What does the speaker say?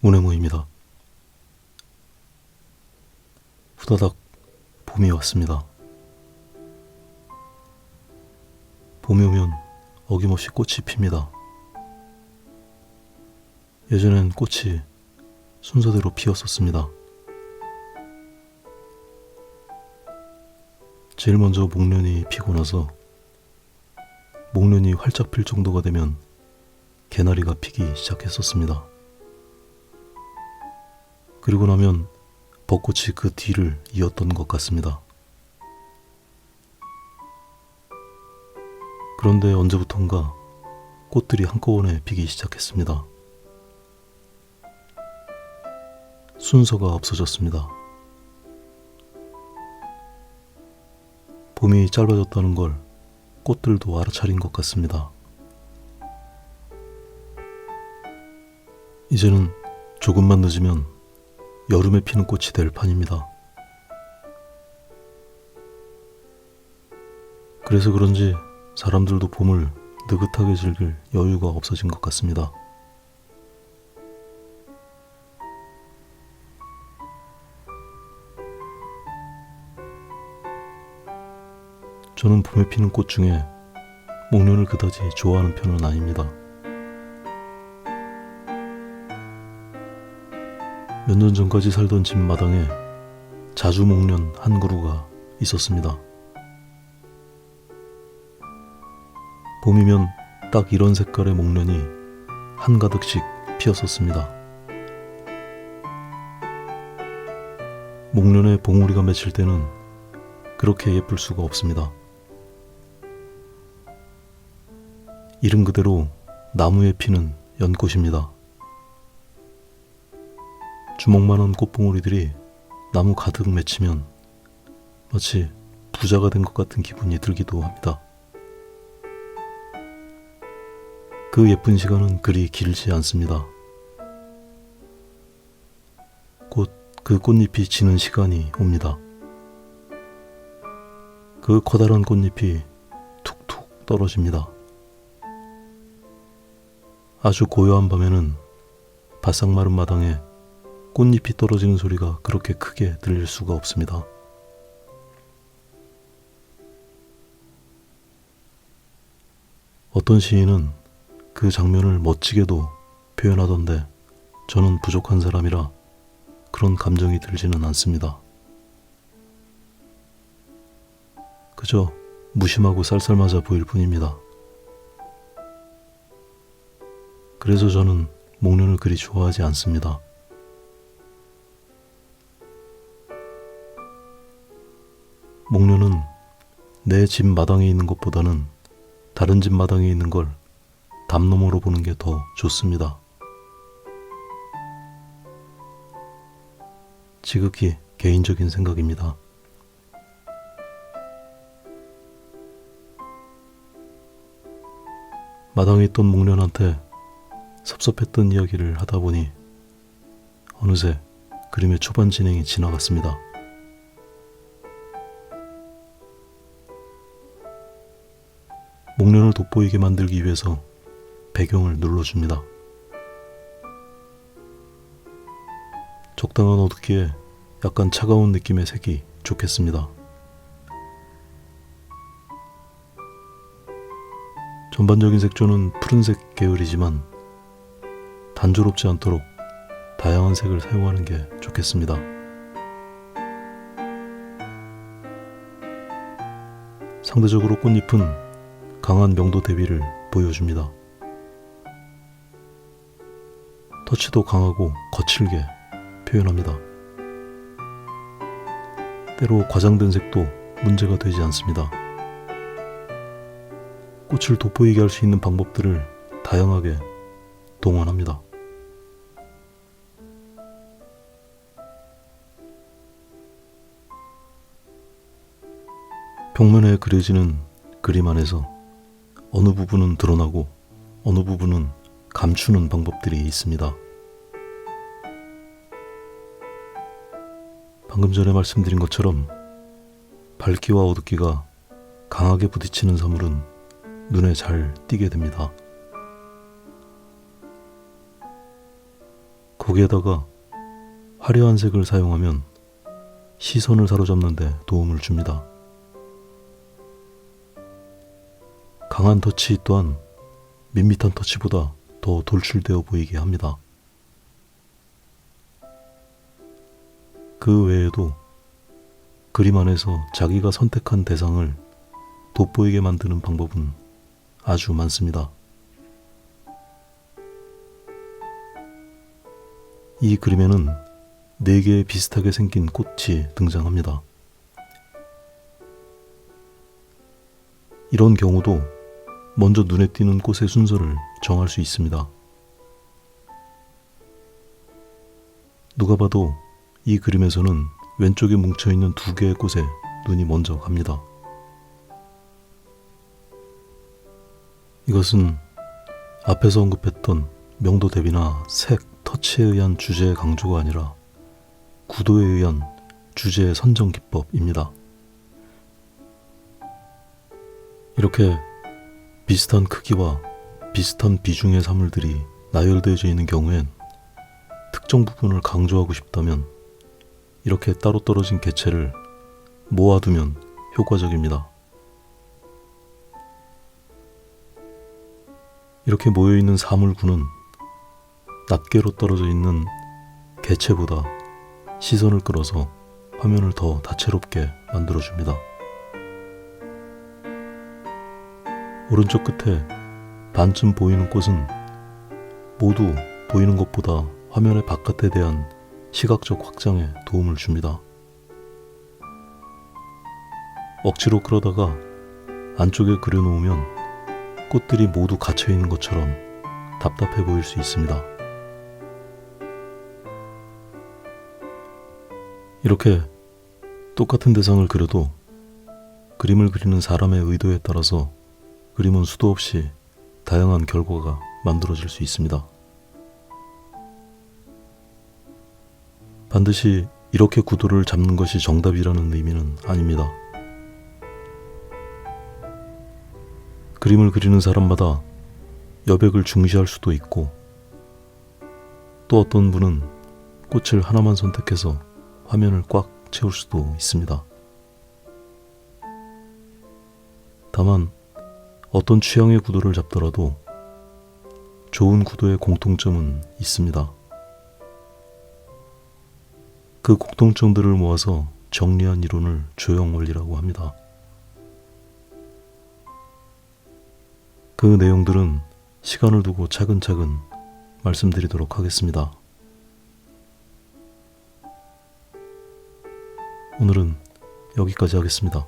운해모입니다. 후다닥 봄이 왔습니다. 봄이 오면 어김없이 꽃이 핍니다. 예전엔 꽃이 순서대로 피었었습니다. 제일 먼저 목련이 피고 나서 목련이 활짝 필 정도가 되면 개나리가 피기 시작했었습니다. 그리고 나면 벚꽃이 그 뒤를 이었던 것 같습니다. 그런데 언제부턴가 꽃들이 한꺼번에 피기 시작했습니다. 순서가 없어졌습니다. 봄이 짧아졌다는 걸 꽃들도 알아차린 것 같습니다. 이제는 조금만 늦으면 여름에 피는 꽃이 될 판입니다. 그래서 그런지 사람들도 봄을 느긋하게 즐길 여유가 없어진 것 같습니다. 저는 봄에 피는 꽃 중에 목련을 그다지 좋아하는 편은 아닙니다. 몇 년 전까지 살던 집 마당에 자주 목련 한 그루가 있었습니다. 봄이면 딱 이런 색깔의 목련이 한가득씩 피었었습니다. 목련에 봉우리가 맺힐 때는 그렇게 예쁠 수가 없습니다. 이름 그대로 나무에 피는 연꽃입니다. 주먹만한 꽃봉오리들이 나무 가득 맺히면 마치 부자가 된 것 같은 기분이 들기도 합니다. 그 예쁜 시간은 그리 길지 않습니다. 곧 그 꽃잎이 지는 시간이 옵니다. 그 커다란 꽃잎이 툭툭 떨어집니다. 아주 고요한 밤에는 바싹 마른 마당에 꽃잎이 떨어지는 소리가 그렇게 크게 들릴 수가 없습니다. 어떤 시인은 그 장면을 멋지게도 표현하던데 저는 부족한 사람이라 그런 감정이 들지는 않습니다. 그저 무심하고 쌀쌀맞아 보일 뿐입니다. 그래서 저는 목련을 그리 좋아하지 않습니다. 목련은 내 집 마당에 있는 것보다는 다른 집 마당에 있는 걸 담너머로 보는 게 더 좋습니다. 지극히 개인적인 생각입니다. 마당에 있던 목련한테 섭섭했던 이야기를 하다 보니 어느새 그림의 초반 진행이 지나갔습니다. 목련을 돋보이게 만들기 위해서 배경을 눌러줍니다. 적당한 어둡기에 약간 차가운 느낌의 색이 좋겠습니다. 전반적인 색조는 푸른색 계열이지만 단조롭지 않도록 다양한 색을 사용하는 게 좋겠습니다. 상대적으로 꽃잎은 강한 명도 대비를 보여줍니다. 터치도 강하고 거칠게 표현합니다. 때로 과장된 색도 문제가 되지 않습니다. 꽃을 돋보이게 할 수 있는 방법들을 다양하게 동원합니다. 벽면에 그려지는 그림 안에서 어느 부분은 드러나고 어느 부분은 감추는 방법들이 있습니다. 방금 전에 말씀드린 것처럼 밝기와 어둡기가 강하게 부딪히는 사물은 눈에 잘 띄게 됩니다. 거기에다가 화려한 색을 사용하면 시선을 사로잡는 데 도움을 줍니다. 강한 터치 또한 밋밋한 터치보다 더 돌출되어 보이게 합니다. 그 외에도 그림 안에서 자기가 선택한 대상을 돋보이게 만드는 방법은 아주 많습니다. 이 그림에는 4개의 비슷하게 생긴 꽃이 등장합니다. 이런 경우도 먼저 눈에 띄는 꽃의 순서를 정할 수 있습니다. 누가 봐도 이 그림에서는 왼쪽에 뭉쳐있는 2개의 꽃에 눈이 먼저 갑니다. 이것은 앞에서 언급했던 명도 대비나 색, 터치에 의한 주제의 강조가 아니라 구도에 의한 주제의 선정 기법입니다. 이렇게 비슷한 크기와 비슷한 비중의 사물들이 나열되어져 있는 경우엔 특정 부분을 강조하고 싶다면 이렇게 따로 떨어진 개체를 모아두면 효과적입니다. 이렇게 모여있는 사물군은 낱개로 떨어져 있는 개체보다 시선을 끌어서 화면을 더 다채롭게 만들어줍니다. 오른쪽 끝에 반쯤 보이는 꽃은 모두 보이는 것보다 화면의 바깥에 대한 시각적 확장에 도움을 줍니다. 억지로 끌어다가 안쪽에 그려놓으면 꽃들이 모두 갇혀있는 것처럼 답답해 보일 수 있습니다. 이렇게 똑같은 대상을 그려도 그림을 그리는 사람의 의도에 따라서 그림은 수도 없이 다양한 결과가 만들어질 수 있습니다. 반드시 이렇게 구도를 잡는 것이 정답이라는 의미는 아닙니다. 그림을 그리는 사람마다 여백을 중시할 수도 있고 또 어떤 분은 꽃을 하나만 선택해서 화면을 꽉 채울 수도 있습니다. 다만 어떤 취향의 구도를 잡더라도 좋은 구도의 공통점은 있습니다. 그 공통점들을 모아서 정리한 이론을 조형원리라고 합니다. 그 내용들은 시간을 두고 차근차근 말씀드리도록 하겠습니다. 오늘은 여기까지 하겠습니다.